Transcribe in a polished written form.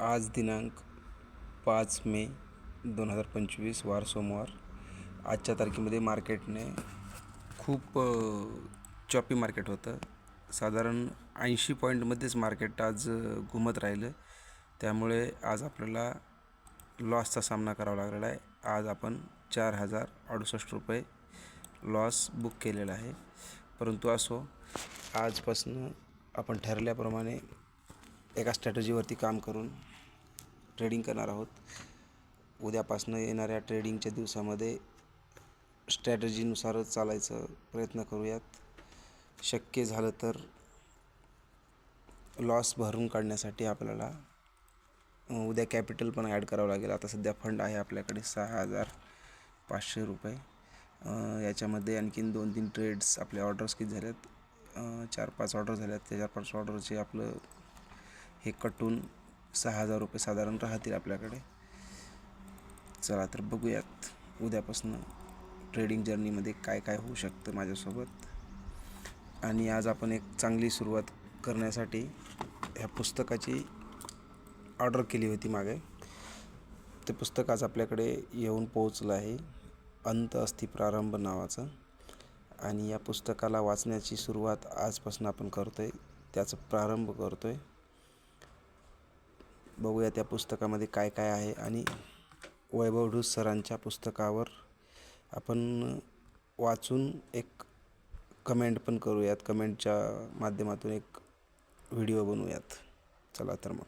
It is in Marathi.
आज दिनांक 5 मे 2025 वार सोमवार. आजच्या तारखेमध्ये मार्केटने खूप चॉपी मार्केट होतं. साधारण 80 पॉईंटमध्येच मार्केट आज घुमत राहिलं. त्यामुळे आज आपल्याला लॉसचा सामना करावा लागलेला आहे. आज आपण 4068 रुपये लॉस बुक केलेला आहे. परंतु असो, आजपासून आपण ठरल्याप्रमाणे एका स्ट्रॅटजीवरती काम करून ट्रेडिंग करणार आहोत. उद्यापासून येणाऱ्या ट्रेडिंगच्या दिवसामध्ये स्ट्रॅटजीनुसारच चालायचा प्रयत्न करूयात. शक्य झालं तर लॉस भरून काढण्यासाठी आपल्याला उद्या कॅपिटल पण ॲड करावं लागेल. आता सध्या फंड आहे आपल्याकडे 6500 रुपये. याच्यामध्ये आणखीन 2-3 ट्रेड्स आपल्या ऑर्डर्स किती झाल्यात, 4-5 ऑर्डर झाल्यात. त्या 4-5 ऑर्डरचे आपलं हे कटून 6000 रुपये साधारण राहतील आपल्याकडे. चला तर बघूयात उद्यापासून ट्रेडिंग जर्नीमध्ये काय काय होऊ शकतं माझ्यासोबत. आणि आज आपण एक चांगली सुरुवात करण्यासाठी ह्या पुस्तकाची ऑर्डर केली होती मागे. ते पुस्तक आज आपल्याकडे येऊन पोहोचलं आहे, अंत अस्ति प्रारंभ नावाचं. आणि या पुस्तकाला वाचण्याची सुरुवात आजपासून आपण करतो आहे, त्याचा प्रारंभ करतो आहे. बघूया त्या पुस्तकामध्ये काय काय आहे. आणि वैभव ढूस सरांच्या पुस्तकावर आपण वाचून एक कमेंट पण करूयात. कमेंटच्या माध्यमातून एक व्हिडिओ बनवूयात. चला तर मग.